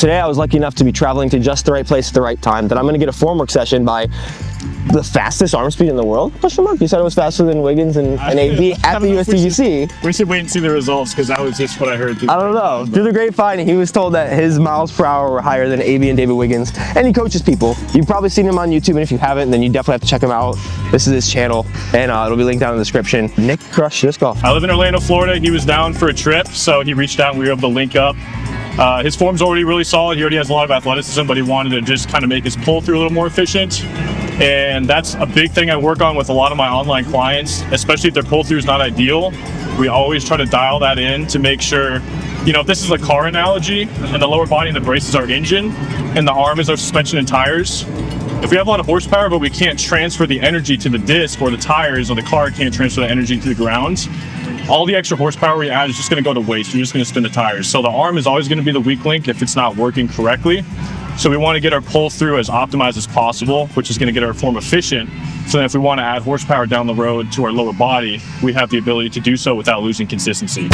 Today I was lucky enough to be traveling to just the right place at the right time, that I'm going to get a form work session by the fastest arm speed in the world? Question mark. You said it was faster than Wiggins and AB at the USDGC. We should wait and see the results, because that was just what I heard. I don't know. Through the grapevine, he was told that his miles per hour were higher than AB and David Wiggins, and he coaches people. You've probably seen him on YouTube, and if you haven't, then you definitely have to check him out. This is his channel, and it'll be linked down in the description. Nick Krush, disc golf. I live in Orlando, Florida. He was down for a trip, so he reached out and we were able to link up. His form's already really solid. He already has a lot of athleticism, but he wanted to just kind of make his pull through a little more efficient. And that's a big thing I work on with a lot of my online clients, especially if their pull through is not ideal. We always try to dial that in to make sure, you know, if this is a car analogy and the lower body and the brace is our engine and the arm is our suspension and tires. If we have a lot of horsepower, but we can't transfer the energy to the disc, or the tires or the car can't transfer the energy to the ground, all the extra horsepower we add is just going to go to waste. You're just going to spin the tires. So the arm is always going to be the weak link if it's not working correctly. So we want to get our pull through as optimized as possible, which is going to get our form efficient. So then if we want to add horsepower down the road to our lower body, we have the ability to do so without losing consistency.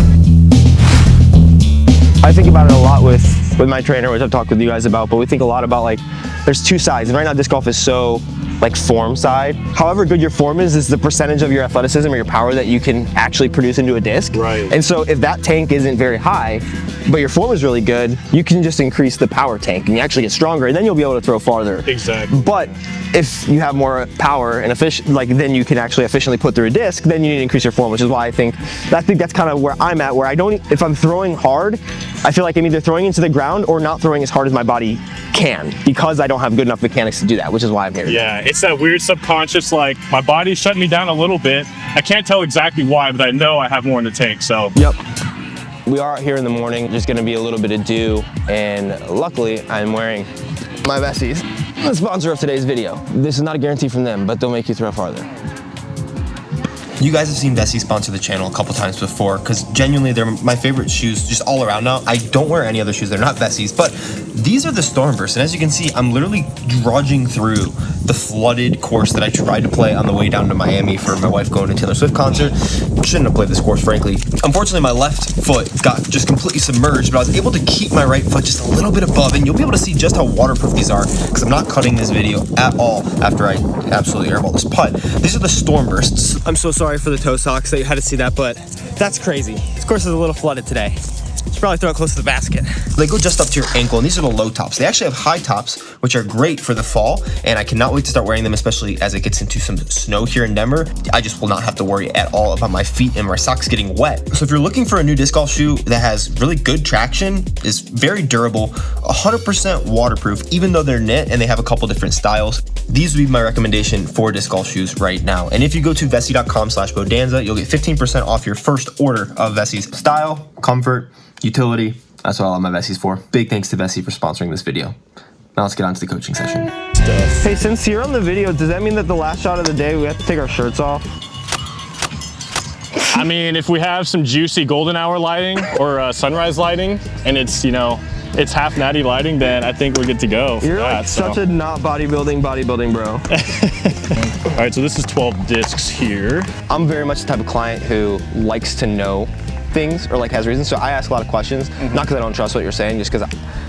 I think about it a lot with my trainer, which I've talked with you guys about, but we think a lot about, like, there's two sides, and right now disc golf is so like form side. However good your form is the percentage of your athleticism or your power that you can actually produce into a disc. Right. And so if that tank isn't very high, but your form is really good, you can just increase the power tank and you actually get stronger, and then you'll be able to throw farther. Exactly. But if you have more power and then you can actually efficiently put through a disc, then you need to increase your form, which is why I think that's kind of where I'm at, where if I'm throwing hard, I feel like I'm either throwing into the ground or not throwing as hard as my body can, because I don't have good enough mechanics to do that, which is why I'm here. Yeah, it's that weird subconscious, like, my body's shutting me down a little bit. I can't tell exactly why, but I know I have more in the tank, so. Yep. We are out here in the morning, just gonna be a little bit of dew, and luckily I'm wearing my Vessis, the sponsor of today's video. This is not a guarantee from them, but they'll make you throw farther. You guys have seen Vessis sponsor the channel a couple times before, because genuinely they're my favorite shoes just all around now. I don't wear any other shoes, they're not Vessis, but these are the Stormburst, and as you can see, I'm literally drudging through the flooded course that I tried to play on the way down to Miami for my wife going to Taylor Swift concert. Shouldn't have played this course, frankly. Unfortunately, my left foot got just completely submerged, but I was able to keep my right foot just a little bit above, and you'll be able to see just how waterproof these are, because I'm not cutting this video at all after I absolutely airball this putt. These are the Stormbursts. I'm so sorry for the toe socks that you had to see that, but that's crazy. This course is a little flooded today. Should probably throw it close to the basket. They go just up to your ankle, and these are the low tops. They actually have high tops, which are great for the fall, and I cannot wait to start wearing them, especially as it gets into some snow here in Denver. I just will not have to worry at all about my feet and my socks getting wet. So if you're looking for a new disc golf shoe that has really good traction, is very durable, 100% waterproof, even though they're knit and they have a couple different styles, these would be my recommendation for disc golf shoes right now. And if you go to vessi.com/Bodanza, you'll get 15% off your first order of Vessis. Style, comfort, utility, that's what I love my Vessis for. Big thanks to Vessi for sponsoring this video. Now let's get on to the coaching session. Hey, since you're on the video, does that mean that the last shot of the day we have to take our shirts off? I mean, if we have some juicy golden hour lighting or sunrise lighting, and it's, you know, it's half natty lighting, then I think we're good to go. You're like such a not bodybuilding bro. All right, so this is 12 discs here. I'm very much the type of client who likes to know things, or like has reasons, so I ask a lot of questions, not because I don't trust what you're saying, just because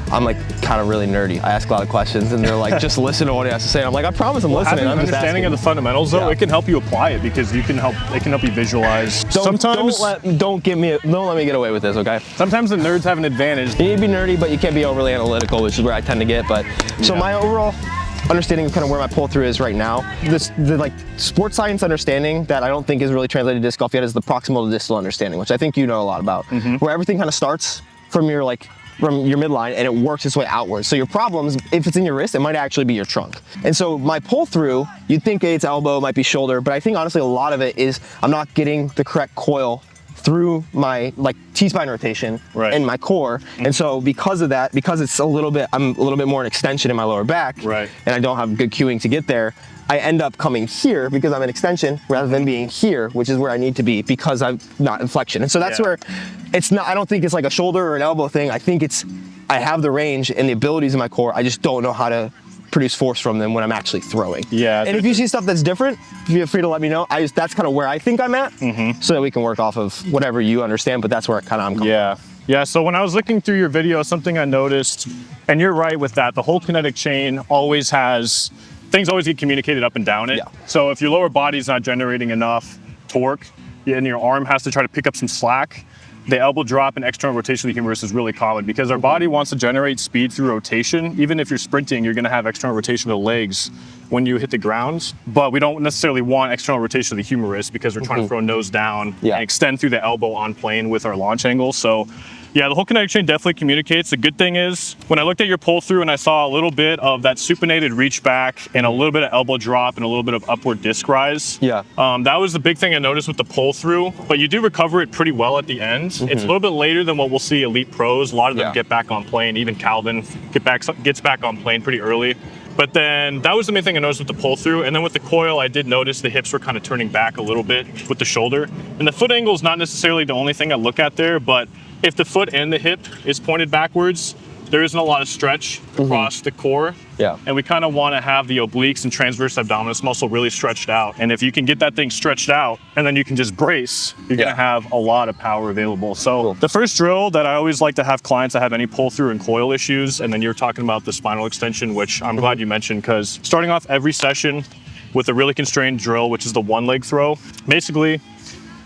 I'm like kind of really nerdy. I ask a lot of questions and they're like, just listen to what he has to say. I'm like, I promise I'm listening. Having I'm just understanding asking. of the fundamentals though, it can help you apply it, because it can help you visualize. Don't let me get away with this, okay? Sometimes the nerds have an advantage. You need to be nerdy, but you can't be overly analytical, which is where I tend to get. But so my overall understanding of kind of where my pull through is right now, the like sports science understanding that I don't think is really translated to disc golf yet is the proximal to distal understanding, which I think you know a lot about, where everything kind of starts from your midline and it works its way outwards. So your problems, if it's in your wrist, it might actually be your trunk. And so my pull through, you'd think it's elbow, might be shoulder, but I think honestly a lot of it is I'm not getting the correct coil through my like T-spine rotation and my core. And so because of that, because it's I'm a little bit more an extension in my lower back, and I don't have good cueing to get there, I end up coming here because I'm an extension rather than being here, which is where I need to be because I'm not in flexion. And so that's where it's not, I don't think it's like a shoulder or an elbow thing. I think I have the range and the abilities in my core. I just don't know how to produce force from them when I'm actually throwing. And if you see stuff that's different, feel free to let me know. That's kind of where I think I'm at, so that we can work off of whatever you understand, but that's where kind of I'm coming from. Yeah, so when I was looking through your video, something I noticed, and you're right with that, the whole kinetic chain always has, things always get communicated up and down it. Yeah. So if your lower body's not generating enough torque, and your arm has to try to pick up some slack, the elbow drop and external rotation of the humerus is really common because our body wants to generate speed through rotation. Even if you're sprinting, you're gonna have external rotation of the legs when you hit the ground, but we don't necessarily want external rotation of the humerus because we're trying to throw nose down and extend through the elbow on plane with our launch angle. So yeah, the whole kinetic chain definitely communicates. The good thing is, when I looked at your pull through and I saw a little bit of that supinated reach back and a little bit of elbow drop and a little bit of upward disc rise. Yeah. That was the big thing I noticed with the pull through, but you do recover it pretty well at the end. It's a little bit later than what we'll see elite pros. A lot of them get back on plane. Even Calvin gets back on plane pretty early. But then that was the main thing I noticed with the pull through. And then with the coil, I did notice the hips were kind of turning back a little bit with the shoulder. And the foot angle is not necessarily the only thing I look at there, but if the foot and the hip is pointed backwards, there isn't a lot of stretch across the core. Yeah. And we kind of want to have the obliques and transverse abdominis muscle really stretched out. And if you can get that thing stretched out and then you can just brace, you're going to have a lot of power available. So the first drill that I always like to have clients that have any pull through and coil issues, and then you're talking about the spinal extension, which I'm glad you mentioned, because starting off every session with a really constrained drill, which is the one leg throw, basically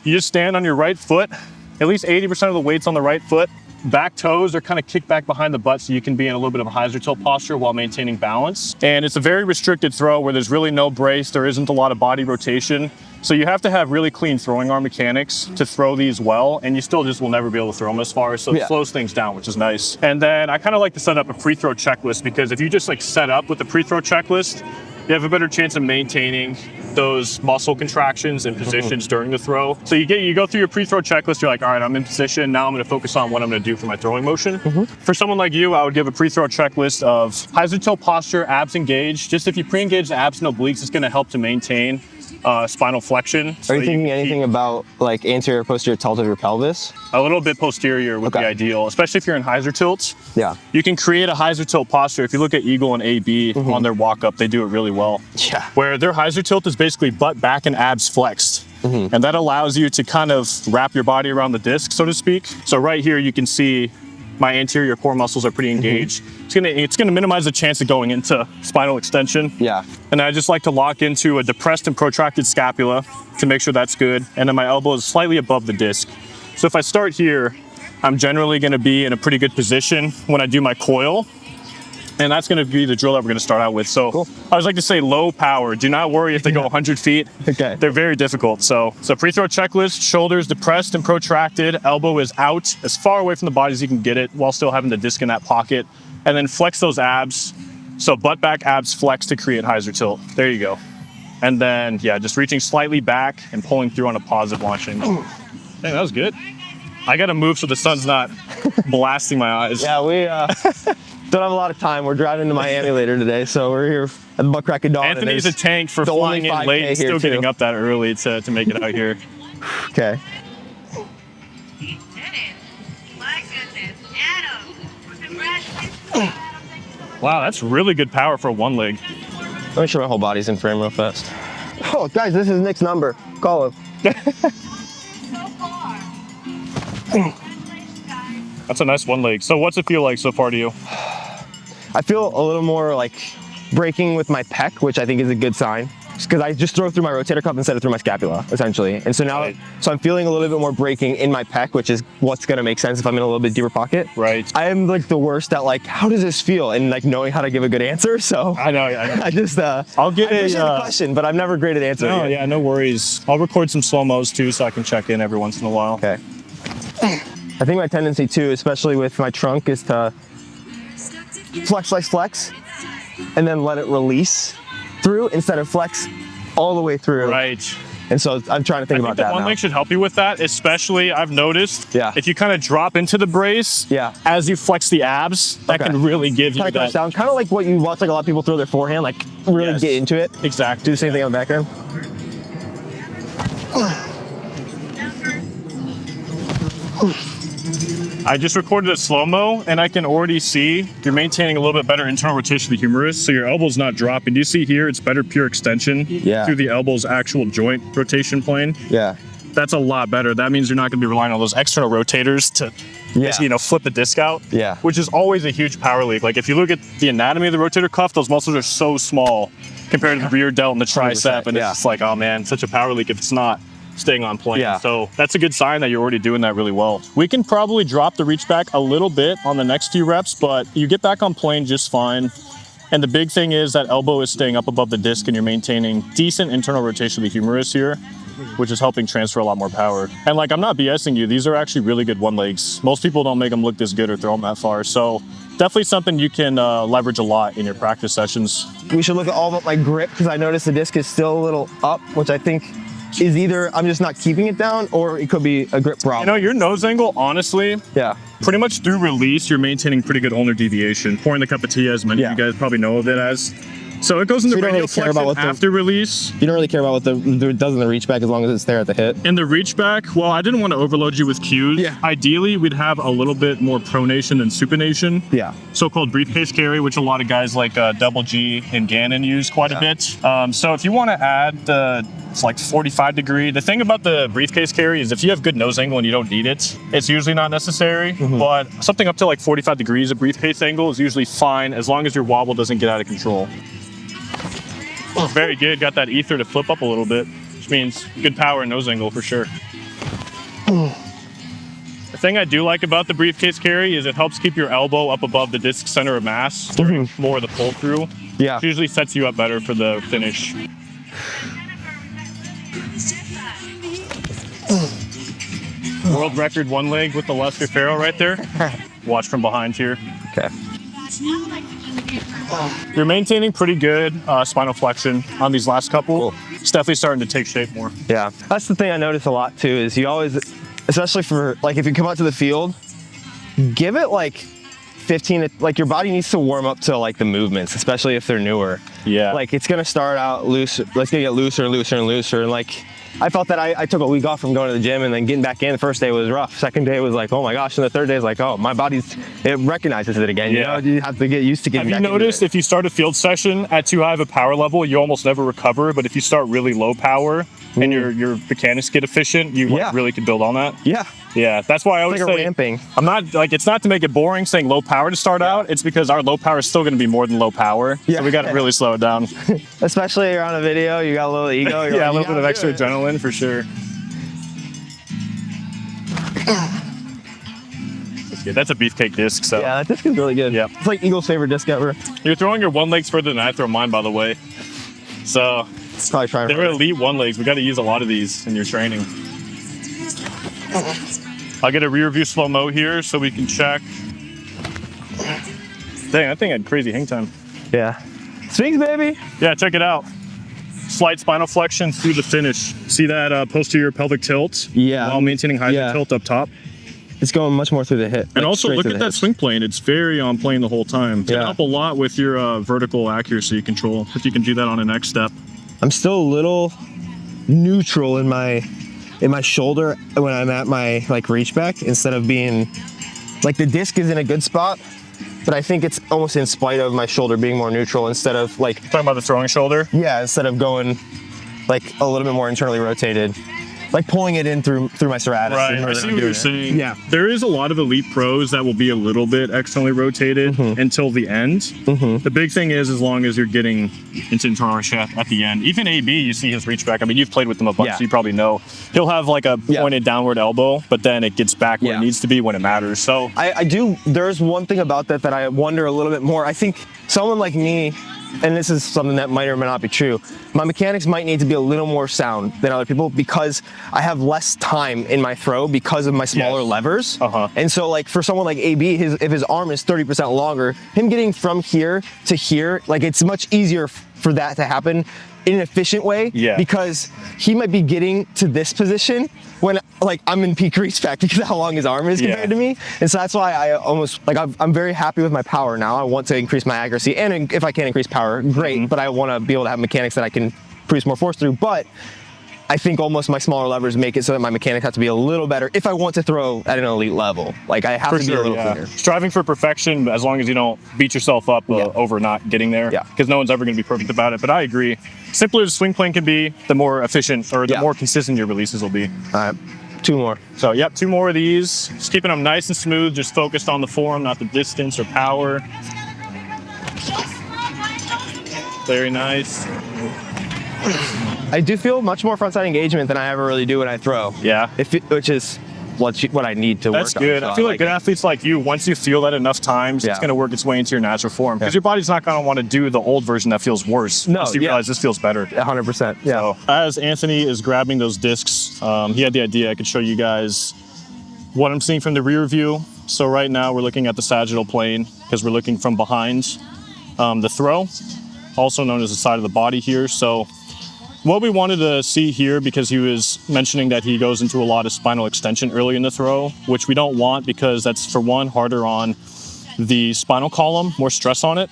you just stand on your right foot, at least 80% of the weight's on the right foot. Back toes are kind of kicked back behind the butt so you can be in a little bit of a hyzer tilt posture while maintaining balance. And it's a very restricted throw where there's really no brace, there isn't a lot of body rotation. So you have to have really clean throwing arm mechanics to throw these well, and you still just will never be able to throw them as far, so it slows things down, which is nice. And then I kind of like to set up a pre-throw checklist, because if you just like set up with the pre-throw checklist, you have a better chance of maintaining those muscle contractions and positions during the throw. So you go through your pre-throw checklist, you're like, all right, I'm in position, now I'm gonna focus on what I'm gonna do for my throwing motion. For someone like you, I would give a pre-throw checklist of hyzer tilt posture, abs engaged. Just if you pre-engage the abs and obliques, it's gonna help to maintain spinal flexion. Are you thinking anything about like anterior, posterior tilt of your pelvis? A little bit posterior would be ideal, especially if you're in hyzer tilts. Yeah. You can create a hyzer tilt posture. If you look at Eagle and AB on their walk-up, they do it really well. Yeah. Where their hyzer tilt is basically butt back and abs flexed. And that allows you to kind of wrap your body around the disc, so to speak. So right here, you can see my anterior core muscles are pretty engaged. It's gonna minimize the chance of going into spinal extension. Yeah. And I just like to lock into a depressed and protracted scapula to make sure that's good. And then my elbow is slightly above the disc. So if I start here, I'm generally gonna be in a pretty good position when I do my coil. And that's gonna be the drill that we're gonna start out with. So I always like to say low power. Do not worry if they go 100 feet. Okay. They're very difficult. So pre-throw checklist, shoulders depressed and protracted, elbow is out as far away from the body as you can get it while still having the disc in that pocket. And then flex those abs. So butt back abs flex to create hyzer tilt. There you go. And then, yeah, just reaching slightly back and pulling through on a positive launching. Dang, that was good. I gotta move so the sun's not blasting my eyes. Yeah, we don't have a lot of time. We're driving to Miami later today, so we're here at the butt crack of dawn. Anthony's a tank for flying in late and still getting up that early to make it out here. Okay. Wow, that's really good power for one leg. Let me show my whole body's in frame real fast. Oh, guys, this is Nick's number. Call him. That's a nice one leg. So what's it feel like so far to you? I feel a little more like breaking with my pec, which I think is a good sign. Because I just throw through my rotator cuff instead of through my scapula, essentially. And so now, so I'm feeling a little bit more breaking in my pec, which is what's gonna make sense if I'm in a little bit deeper pocket. Right. I am like the worst at like, how does this feel? And like knowing how to give a good answer, so. I know. I just, I'll get a question, but I'm never great at answering. No, yeah, no worries. I'll record some slow-mos too, so I can check in every once in a while. Okay. I think my tendency too, especially with my trunk, is to flex, and then let it release through instead of flex all the way through. Right. And so I'm trying to think about that now. One leg should help you with that, especially I've noticed. Yeah. If you kind of drop into the brace, as you flex the abs, that can really give you that. Kind of like what you watch like a lot of people throw their forehand, like really get into it. Exactly. Do the same thing on the backhand. I just recorded a slow-mo and I can already see you're maintaining a little bit better internal rotation of the humerus, so your elbow's not dropping. Do you see here it's better pure extension through the elbow's actual joint rotation plane? Yeah. that's a lot better. That means you're not going to be relying on those external rotators to, you know, flip the disc out. Yeah. Which is always a huge power leak. Like if you look at the anatomy of the rotator cuff, those muscles are so small compared to the rear delt and the tricep, and it's just like, oh man, such a power leak if it's not staying on plane. Yeah. So that's a good sign that you're already doing that really well. We can probably drop the reach back a little bit on the next few reps, but you get back on plane just fine. And the big thing is that elbow is staying up above the disc and you're maintaining decent internal rotation of the humerus here, which is helping transfer a lot more power. And like, I'm not BSing you, these are actually really good one legs. Most people don't make them look this good or throw them that far. So definitely something you can leverage a lot in your practice sessions. We should look at all about my grip because I noticed the disc is still a little up, which I think is either I'm just not keeping it down or it could be a grip problem. You know, your nose angle, honestly, pretty much through release, you're maintaining pretty good ulnar deviation. Pouring the cup of tea, as many of you guys probably know of it as. So it goes into radial flexion after release. You don't really care about what it does in the reach back as long as it's there at the hip. In the reach back, well, I didn't want to overload you with cues. Yeah. Ideally, we'd have a little bit more pronation than supination. Yeah. So-called briefcase carry, which a lot of guys like Double G and Gannon use quite a bit. So if you want to add it's like 45 degree. The thing about the briefcase carry is if you have good nose angle and you don't need it, it's usually not necessary. But something up to like 45 degrees of briefcase angle is usually fine as long as your wobble doesn't get out of control. Very good. Got that ether to flip up a little bit, which means good power and nose angle for sure. The thing I do like about the briefcase carry is it helps keep your elbow up above the disc center of mass during more of the pull through. Yeah. Which usually sets you up better for the finish. World record one leg with the Lester Farrell right there. Watch from behind here. Okay. You're maintaining pretty good spinal flexion on these last couple. It's definitely starting to take shape more. Yeah, that's the thing I notice a lot too, is you always, especially for like if you come out to the field, give it like 15, like your body needs to warm up to like the movements, especially if they're newer. Yeah. Like it's gonna start out loose, it's gonna get looser and looser and looser, and like I felt that I took a week off from going to the gym and then getting back in. The first day was rough. Second day was like, oh my gosh. And the third day is like, oh, my body's, it recognizes it again. You know, you have to get used to getting back into it. Have you noticed if you start a field session at too high of a power level, you almost never recover. But if you start really low power and your mechanics get efficient, you like, really can build on that. Yeah. Yeah, that's why I always say ramping. I'm not like, it's not to make it boring saying low power to start out. It's because our low power is still going to be more than low power. Yeah. So we got to really slow it down. Especially you're on a video, you got a little ego. Yeah, a little bit of extra adrenaline for sure. That's good. That's a beefcake disc. So yeah, that disc is really good. Yeah, it's like Eagle's favorite disc ever. You're throwing your one legs further than I throw mine, by the way. So probably trying. They're elite one legs. We got to use a lot of these in your training. I'll get a rear view slow mo here so we can check. Dang, that thing had crazy hang time. Yeah. Swings, baby. Yeah, check it out. Slight spinal flexion through the finish. See that posterior pelvic tilt? Yeah. While maintaining high tilt up top. It's going much more through the hip. And also look at that swing plane. It's very on plane the whole time. It can help a lot with your vertical accuracy control if you can do that on a next step. I'm still a little neutral in my shoulder when I'm at my like reach back, instead of being like the disc is in a good spot, but I think it's almost in spite of my shoulder being more neutral instead of like talking about the throwing shoulder. Yeah, instead of going like a little bit more internally rotated, like pulling it in through my serratus. Right, I see what you're saying. Yeah, there is a lot of elite pros that will be a little bit externally rotated until the end. The big thing is as long as you're getting into internal rotation at the end. Even AB, you see his reach back. I mean, you've played with him a bunch, so you probably know. He'll have like a pointed downward elbow, but then it gets back where it needs to be when it matters. So I do, there's one thing about that I wonder a little bit more. I think someone like me, and this is something that might or may not be true, my mechanics might need to be a little more sound than other people because I have less time in my throw because of my smaller levers. And so like for someone like AB, if his arm is 30% longer, him getting from here to here, like it's much easier for that to happen in an efficient way, because he might be getting to this position when like I'm in peak reach back because of how long his arm is compared to me. And so that's why I almost like I'm very happy with my power now. I want to increase my accuracy, and if I can increase power, great, but I want to be able to have mechanics that I can produce more force through. But I think almost my smaller levers make it so that my mechanics have to be a little better if I want to throw at an elite level. Like I have to be a little cleaner. Striving for perfection, as long as you don't beat yourself up over not getting there, because no one's ever going to be perfect about it. But I agree. simpler the swing plane can be, the more efficient or the Yeah. more consistent your releases will be. All right, 2 more. So yep, 2 more of these. Just keeping them nice and smooth, just focused on the form, not the distance or power. Very nice. I do feel much more frontside engagement than I ever really do when I throw. Yeah. Which is what I need to That's work good. on. So I feel like like good athletes like you, once you feel that enough times, Yeah. it's going to work its way into your natural form. Because Yeah. your body's not going to want to do the old version that feels worse. No, once you yeah. realize this feels better. 100%. Yeah. So, as Anthony is grabbing those discs, he had the idea I could show you guys what I'm seeing from the rear view. So right now we're looking at the sagittal plane because we're looking from behind the throw, also known as the side of the body here. So what we wanted to see here, because he was mentioning that he goes into a lot of spinal extension early in the throw, which we don't want because that's, for one, harder on the spinal column, more stress on it,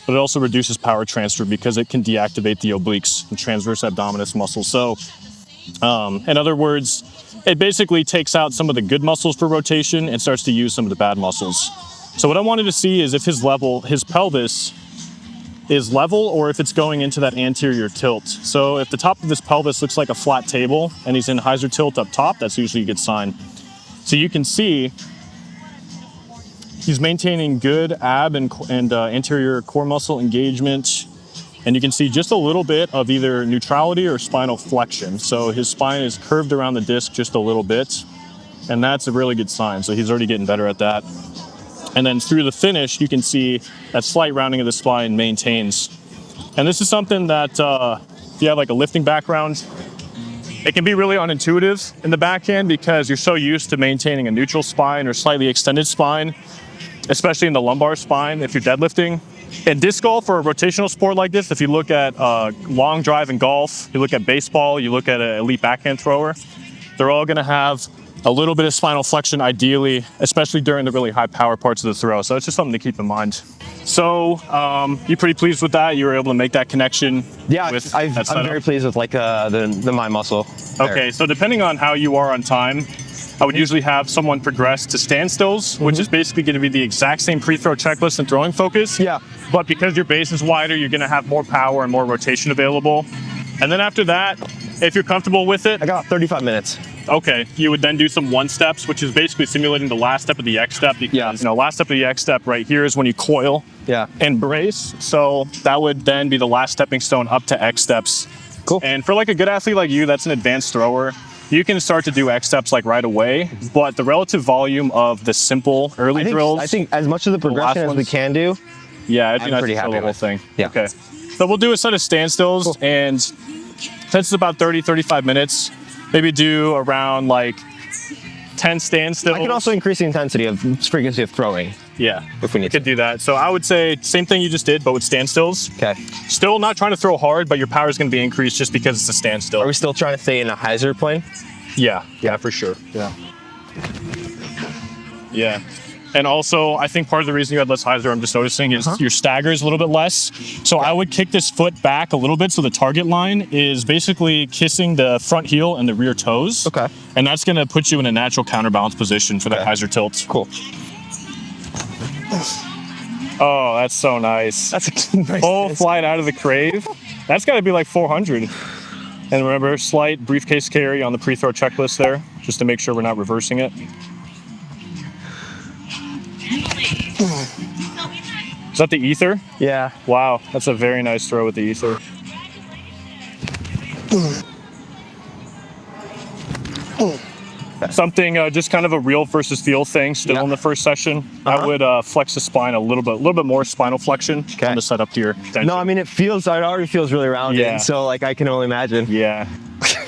but it also reduces power transfer because it can deactivate the obliques and transverse abdominis muscles. So in other words, it basically takes out some of the good muscles for rotation and starts to use some of the bad muscles. So what I wanted to see is if his pelvis is level or if it's going into that anterior tilt. So if the top of his pelvis looks like a flat table and he's in hyzer tilt up top, that's usually a good sign. So you can see he's maintaining good ab and anterior core muscle engagement. And you can see just a little bit of either neutrality or spinal flexion. So his spine is curved around the disc just a little bit. And that's a really good sign. So he's already getting better at that. And then through the finish, you can see that slight rounding of the spine maintains. And this is something that if you have like a lifting background, it can be really unintuitive in the backhand because you're so used to maintaining a neutral spine or slightly extended spine, especially in the lumbar spine if you're deadlifting. In disc golf or a rotational sport like this, if you look at long drive in golf, you look at baseball, you look at an elite backhand thrower, they're all going to have a little bit of spinal flexion ideally, especially during the really high power parts of the throw. So it's just something to keep in mind. So you pretty pleased with that? You were able to make that connection? Yeah, with I'm that setup? very pleased with like the my muscle. Okay, so depending on how you are on time, I would usually have someone progress to standstills, which is basically going to be the exact same pre-throw checklist and throwing focus. Yeah. But because your base is wider, you're going to have more power and more rotation available. And then after that, if you're comfortable with it, I got 35 minutes. okay, you would then do some one steps, which is basically simulating the last step of the X step. Because, last step of the X step right here is when you coil and brace. So that would then be the last stepping stone up to X steps. Cool. And for like a good athlete like you, that's an advanced thrower, you can start to do X steps like right away, but the relative volume of the simple early drills. I think as much of the progression as we can do. Yeah, it'd be I'm nice pretty to throw happy the whole with. thing. Yeah. Okay. So we'll do a set of standstills, and since it's about 30-35 minutes, maybe do around like 10 standstills. I could also increase the intensity of frequency of throwing. Yeah, if we need could do that. So I would say same thing you just did, but with standstills. Okay. Still not trying to throw hard, but your power is going to be increased just because it's a standstill. Are we still trying to stay in a hyzer plane? Yeah, for sure. Yeah. And also, I think part of the reason you had less hyzer, I'm just noticing, is your stagger is a little bit less. So I would kick this foot back a little bit so the target line is basically kissing the front heel and the rear toes. Okay. And that's going to put you in a natural counterbalance position for that hyzer tilt. Cool. Oh, that's so nice. That's a nice Full flight out of the crave. That's got to be like 400. And remember, slight briefcase carry on the pre-throw checklist there, just to make sure we're not reversing it. Is that the ether? Yeah. Wow, that's a very nice throw with the ether. Something, just kind of a real versus feel thing still in the first session. I would flex the spine a little bit more spinal flexion on the setup here. No, I mean, it already feels really rounded. Yeah. So like, I can only imagine. Yeah.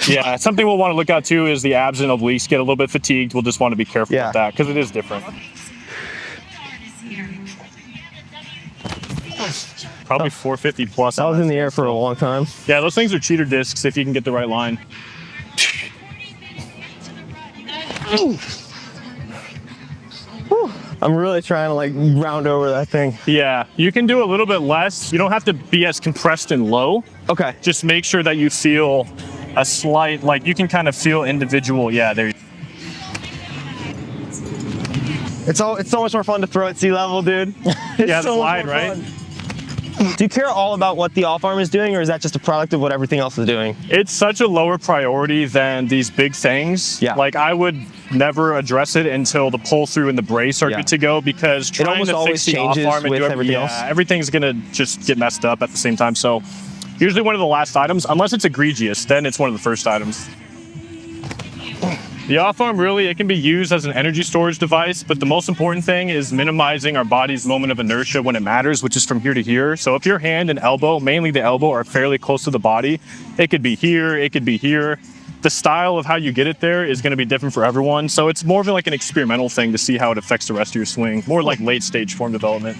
Yeah, something we'll want to look at too is the abs and obliques get a little bit fatigued. We'll just want to be careful with that because it is different. Probably 450 plus. That was in the air for a long time. Yeah, those things are cheater discs if you can get the right line. I'm really trying to like round over that thing. Yeah, you can do a little bit less. You don't have to be as compressed and low. Okay. Just make sure that you feel a slight, like you can kind of feel individual. Yeah, there. It's so much more fun to throw at sea level, dude. It's Yeah, the so much slide, more right? fun. Do you care all about what the off arm is doing, or is that just a product of what everything else is doing? It's such a lower priority than these big things. Yeah. Like I would never address it until the pull through and the brace are good to go, because trying almost to always fix the off changes arm and with do everything else. everything's gonna just get messed up at the same time. So usually one of the last items, unless it's egregious, then it's one of the first items. The off arm, really, it can be used as an energy storage device, but the most important thing is minimizing our body's moment of inertia when it matters, which is from here to here. So if your hand and elbow, mainly the elbow, are fairly close to the body, it could be here, it could be here. The style of how you get it there is going to be different for everyone. So it's more of like an experimental thing to see how it affects the rest of your swing, more like late stage form development.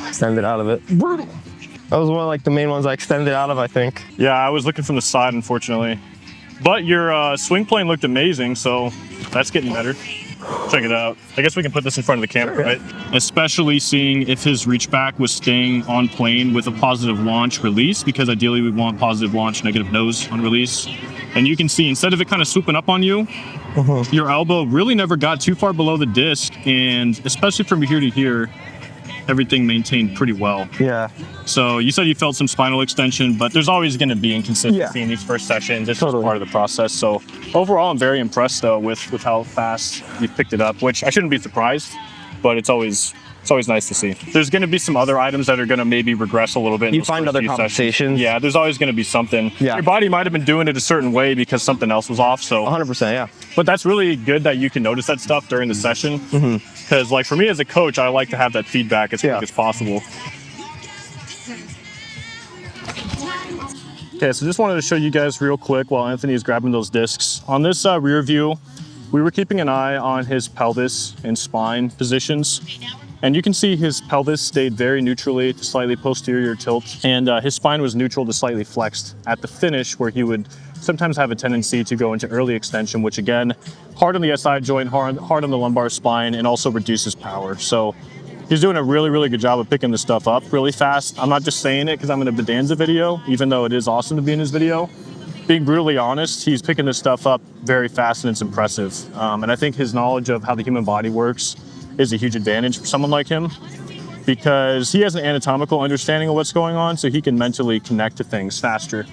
Extended out of it. Brutal. That was one of like the main ones I extended out of, I think. Yeah, I was looking from the side, unfortunately. But your swing plane looked amazing, so that's getting better. Check it out. I guess we can put this in front of the camera, right? Especially seeing if his reach back was staying on plane with a positive launch release, because ideally we want positive launch, negative nose on release. And you can see, instead of it kind of swooping up on you, your elbow really never got too far below the disc, and especially from here to here, everything maintained pretty well. Yeah. So you said you felt some spinal extension, but there's always going to be inconsistency in these first sessions. It's just part of the process. So overall, I'm very impressed though with how fast you've picked it up, which I shouldn't be surprised, but it's always nice to see. There's going to be some other items that are going to maybe regress a little bit. You find other compensations. Yeah, there's always going to be something. Yeah. Your body might have been doing it a certain way because something else was off. So 100%, yeah. But that's really good that you can notice that stuff during the session. Because like for me as a coach, I like to have that feedback as quick as possible. Okay, so just wanted to show you guys real quick while Anthony is grabbing those discs. On this rear view, we were keeping an eye on his pelvis and spine positions. And you can see his pelvis stayed very neutrally to slightly posterior tilt, and his spine was neutral to slightly flexed at the finish, where he would sometimes have a tendency to go into early extension, which again, hard on the SI joint, hard on the lumbar spine, and also reduces power. So he's doing a really, really good job of picking this stuff up really fast. I'm not just saying it because I'm in a Bodanza video, even though it is awesome to be in his video. Being brutally honest, he's picking this stuff up very fast and it's impressive. And I think his knowledge of how the human body works is a huge advantage for someone like him, because he has an anatomical understanding of what's going on, so he can mentally connect to things faster.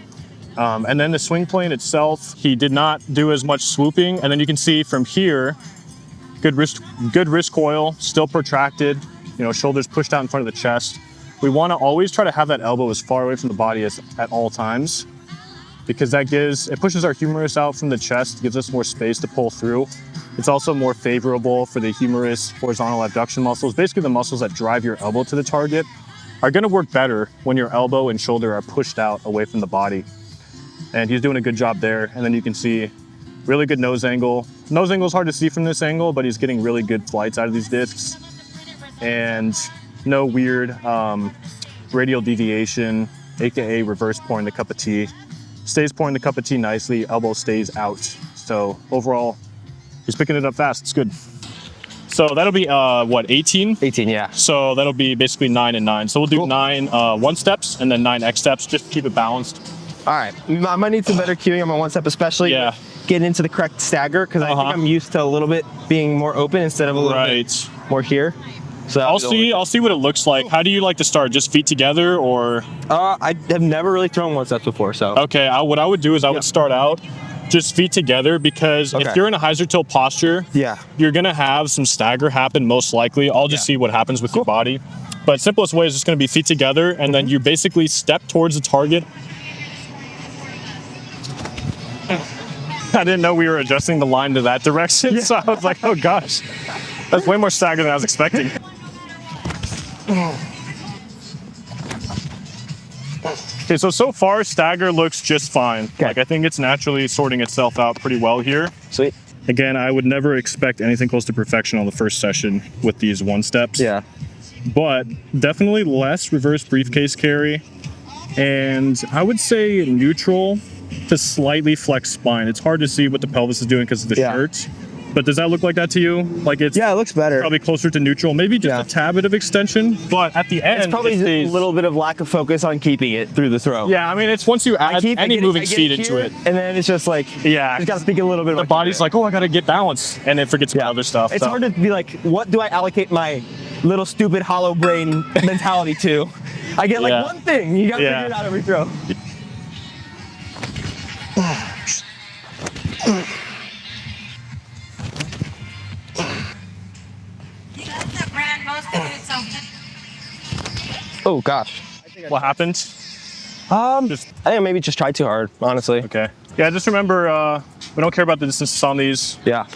And then the swing plane itself, he did not do as much swooping. And then you can see from here, good wrist coil, still protracted, shoulders pushed out in front of the chest. We want to always try to have that elbow as far away from the body as at all times, because it pushes our humerus out from the chest, gives us more space to pull through. It's also more favorable for the humerus horizontal abduction muscles. Basically the muscles that drive your elbow to the target are going to work better when your elbow and shoulder are pushed out away from the body. And he's doing a good job there. And then you can see really good nose angle. Nose angle is hard to see from this angle, but he's getting really good flights out of these discs. And no weird radial deviation, AKA reverse pouring the cup of tea. Stays pouring the cup of tea nicely, elbow stays out. So overall, he's picking it up fast, it's good. So that'll be, 18? 18, yeah. So that'll be basically 9 and 9. So we'll do 9 one steps and then 9 X steps, just to keep it balanced. All right, I might need some better cueing on my one step, especially getting into the correct stagger, because I think I'm used to a little bit being more open instead of a little bit more here. So I'll see what it looks like. How do you like to start? Just feet together, or? I have never really thrown one steps before, so. Okay, what I would do is I would start out just feet together, because if you're in a hyzer tilt posture, you're gonna have some stagger happen most likely. I'll just see what happens with your body. But simplest way is just gonna be feet together, and then you basically step towards the target. I didn't know we were adjusting the line to that direction, so I was like, oh gosh, that's way more stagger than I was expecting. Okay, so far stagger looks just fine. Like I think it's naturally sorting itself out pretty well here. Sweet. Again, I would never expect anything close to perfection on the first session with these one steps. Yeah. But definitely less reverse briefcase carry, and I would say neutral to slightly flex spine. It's hard to see what the pelvis is doing because of the shirt, But does that look like that to you? Like it's Yeah, it looks better. probably closer to neutral, maybe just a tad bit of extension, but at the end, It's probably just a little bit of lack of focus on keeping it through the throw. yeah, I mean, it's once you add any moving feet into it. And then it's just like, Yeah. just gotta speak a little bit. The body's like, oh, I gotta get balance, and it forgets about other stuff. It's hard to be like, what do I allocate my little stupid hollow brain mentality to? I get like one thing. You gotta figure it out every throw. Oh gosh. What happened? I think maybe just tried too hard, honestly. Okay. Yeah, just remember, we don't care about the distances on these. Yeah.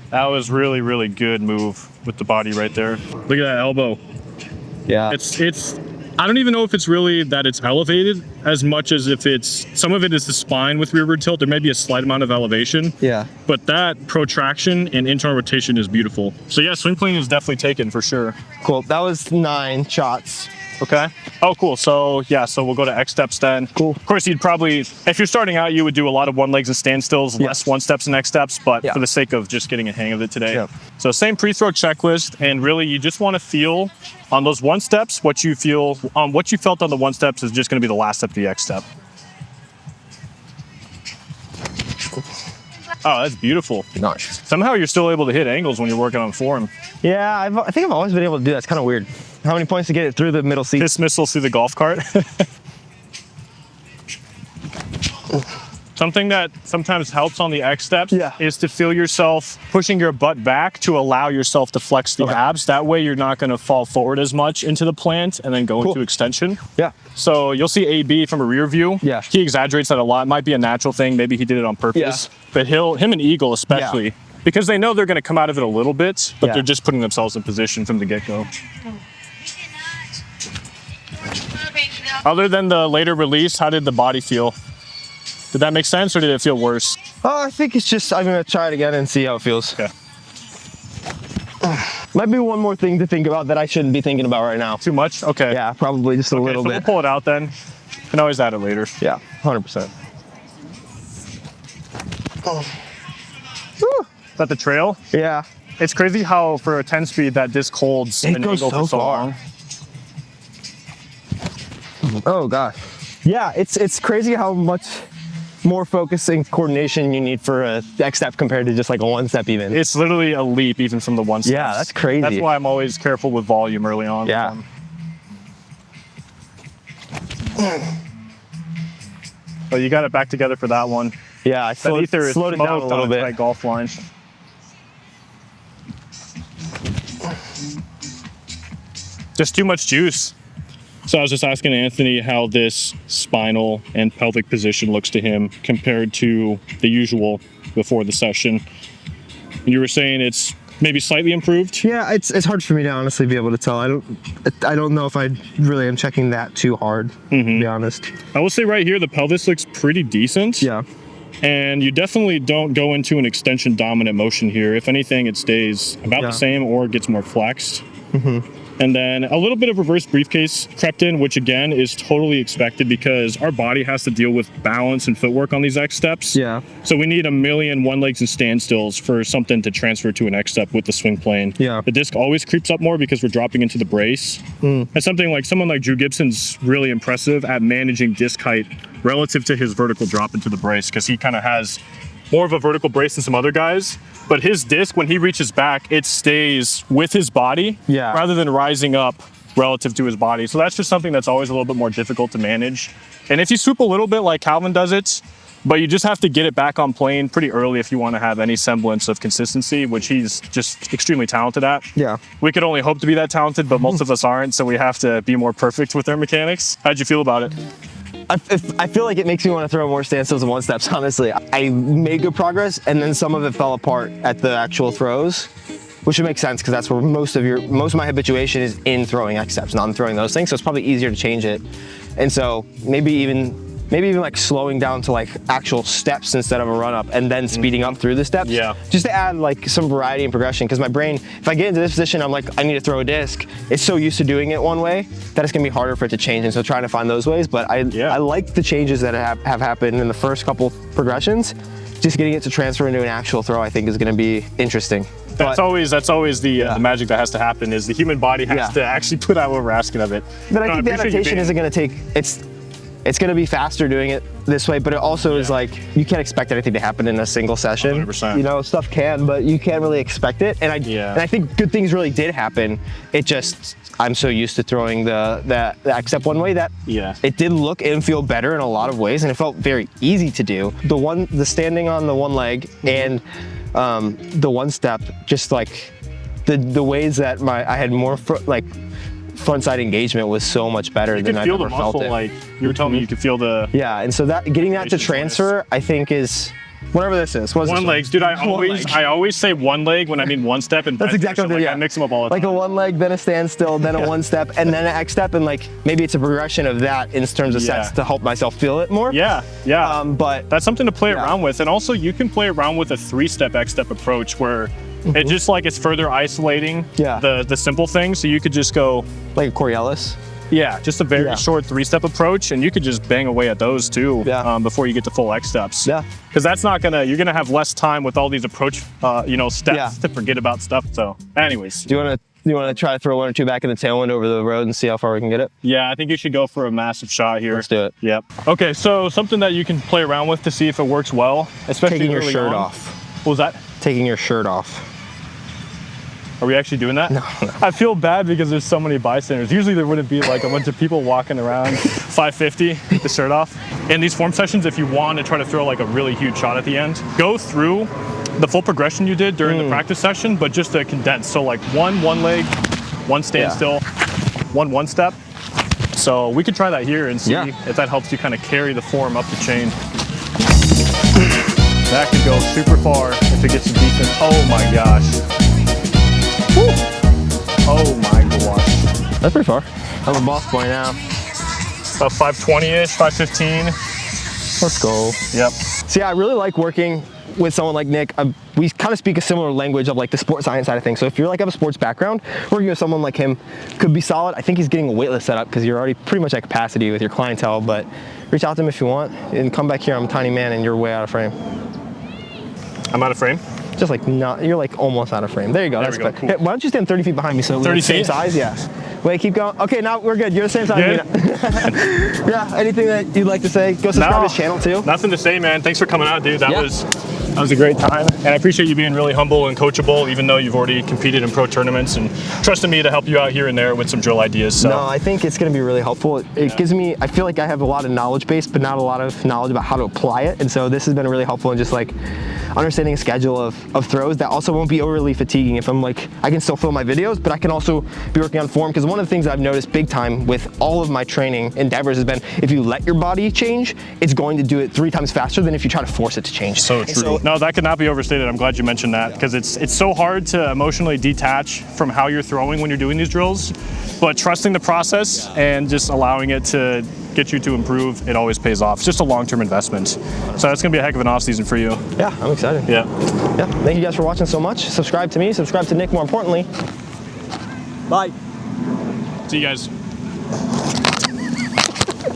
That was really, really good move with the body right there. Look at that elbow. Yeah. It's I don't even know if it's really that it's elevated as much as if it's, some of it is the spine with rearward tilt. There may be a slight amount of elevation. Yeah. But that protraction and internal rotation is beautiful. So yeah, swing plane is definitely taken for sure. Cool. That was 9 shots. Okay. Oh, cool. So yeah, so we'll go to X steps then. Cool. Of course, you'd probably, if you're starting out, you would do a lot of one legs and standstills, less one steps and X steps, but for the sake of just getting a hang of it today. Yeah. So same pre-throw checklist, and really you just want to feel on those one steps, what you feel, what you felt on the one steps is just going to be the last step of the X step. Oh, that's beautiful. Nice. Somehow you're still able to hit angles when you're working on form. Yeah, I think I've always been able to do that. It's kind of weird. How many points to get it through the middle seat? Dismissal through the golf cart. Something that sometimes helps on the X steps is to feel yourself pushing your butt back to allow yourself to flex the abs. That way you're not going to fall forward as much into the plant and then go into extension. Yeah. So you'll see AB from a rear view. Yeah. He exaggerates that a lot. It might be a natural thing. Maybe he did it on purpose. Yeah. But him and Eagle especially, because they know they're going to come out of it a little bit, but they're just putting themselves in position from the get-go. Other than the later release, how did the body feel? Did that make sense, or did it feel worse? Oh, I think it's just, I'm gonna try it again and see how it feels. Okay. Might be one more thing to think about that I shouldn't be thinking about right now. Too much? Okay. Yeah, probably just a little bit. We'll pull it out then. You can always add it later. Yeah, 100%. Is that the trail? Yeah. It's crazy how for a 10 speed that disc holds an angle for so long. Oh gosh. Yeah, it's crazy how much more focus and coordination you need for a X step compared to just like a one step even. It's literally a leap even from the one step. Yeah, that's crazy. That's why I'm always careful with volume early on. Yeah. But you got it back together for that one. Yeah, I slowed it down a little bit. Right golf line. Just too much juice. So I was just asking Anthony how this spinal and pelvic position looks to him compared to the usual before the session. And you were saying it's maybe slightly improved? Yeah, it's hard for me to honestly be able to tell. I don't know if I really am checking that too hard, to be honest. I will say right here, the pelvis looks pretty decent. Yeah. And you definitely don't go into an extension dominant motion here. If anything, it stays about the same or gets more flexed. And then a little bit of reverse briefcase crept in, which again is totally expected because our body has to deal with balance and footwork on these X steps. Yeah. So we need a million one legs and standstills for something to transfer to an X step with the swing plane. Yeah. The disc always creeps up more because we're dropping into the brace. And someone like Drew Gibson's really impressive at managing disc height relative to his vertical drop into the brace because he kind of has more of a vertical brace than some other guys. But his disc, when he reaches back, it stays with his body rather than rising up relative to his body. So that's just something that's always a little bit more difficult to manage. And if you swoop a little bit like Calvin does it, but you just have to get it back on plane pretty early if you want to have any semblance of consistency, which he's just extremely talented at. Yeah. We could only hope to be that talented, but most of us aren't, so we have to be more perfect with our mechanics. How'd you feel about it? I feel like it makes me want to throw more standstills and one steps, honestly. I made good progress, and then some of it fell apart at the actual throws, which would make sense because that's where most of my habituation is in throwing X steps, not in throwing those things. So it's probably easier to change it. And so maybe even like slowing down to like actual steps instead of a run up and then speeding up through the steps. Yeah. Just to add like some variety and progression. Because my brain, if I get into this position, I'm like, I need to throw a disc. It's so used to doing it one way that it's gonna be harder for it to change. And so trying to find those ways. But I like the changes that have happened in the first couple progressions. just getting it to transfer into an actual throw, I think, is going to be interesting. That's always the magic that has to happen, is the human body has to actually put out what we're asking of it. But I think the adaptation isn't going to take, it's going to be faster doing it this way, but it also is like, you can't expect anything to happen in a single session. 100%. You know, stuff can, but you can't really expect it. And I think good things really did happen. It just, I'm so used to throwing the X step one way that it did look and feel better in a lot of ways, and it felt very easy to do. The standing on the one leg and the one step, just like the ways that I had more front side engagement was so much better than I've ever felt it. Like you were telling me, you could feel the and so that getting that to transfer, I think, is whatever this is. One leg, dude. I always say one leg when I mean one step, and that's exactly what I mix them up all the time. Like a one leg, then a standstill, then a one step, and then an X step, and like maybe it's a progression of that in terms of sets to help myself feel it more. But that's something to play around with, and also you can play around with a 3-step X step approach where it just like it's further isolating the simple things. So you could just go like a Coriolis. Yeah, just a very short 3-step approach, and you could just bang away at those too before you get to full X steps. Because that's not you're gonna have less time with all these approach, steps to forget about stuff. So, anyways, do you want to try to throw 1 or 2 back in the tailwind over the road and see how far we can get it? Yeah, I think you should go for a massive shot here. Let's do it. Yep. Okay, so something that you can play around with to see if it works well, especially taking your early shirt on. off. What was that? Taking your shirt off. Are we actually doing that? No. I feel bad because there's so many bystanders. Usually there wouldn't be like a bunch of people walking around 550 with the shirt off. In these form sessions, if you want to try to throw like a really huge shot at the end, go through the full progression you did during the practice session, but just to condense. So like one leg, one standstill, one step. So we could try that here and see if that helps you kind of carry the form up the chain. That could go super far if it gets a decent, oh my gosh. Woo. Oh my gosh. That's pretty far. I'm a boss boy now. About 520-ish, 515. Let's go. Yep. So yeah, I really like working with someone like Nick. We kind of speak a similar language of like the sports science side of things. So if you're like have a sports background, working with someone like him could be solid. I think he's getting a waitlist set up because you're already pretty much at capacity with your clientele, but reach out to him if you want and come back here. I'm a tiny man and you're way out of frame. I'm out of frame? Just like not, you're like almost out of frame. There you go. There That's we go. good. Cool. Hey, why don't you stand 30 feet behind me so we're the same size? Yeah. Wait, keep going. Okay, now we're good. You're the same size. Yeah. Anything that you'd like to say? Go subscribe to his channel too. Nothing to say, man. Thanks for coming out, dude. That was a great time, and I appreciate you being really humble and coachable, even though you've already competed in pro tournaments and trusted me to help you out here and there with some drill ideas. So. No, I think it's going to be really helpful. It gives me, I feel like I have a lot of knowledge base, but not a lot of knowledge about how to apply it. And so this has been really helpful in just like understanding a schedule of throws that also won't be overly fatiguing. If I'm like, I can still film my videos, but I can also be working on form. Because one of the things I've noticed big time with all of my training endeavors has been, if you let your body change, it's going to do it 3 times faster than if you try to force it to change. So true. So, no, that could not be overstated. I'm glad you mentioned that, because it's so hard to emotionally detach from how you're throwing when you're doing these drills, but trusting the process and just allowing it to get you to improve, it always pays off. It's just a long-term investment. So that's gonna be a heck of an off-season for you. Yeah, I'm excited. Yeah. Thank you guys for watching so much. Subscribe to me, subscribe to Nick more importantly. Bye. See you guys.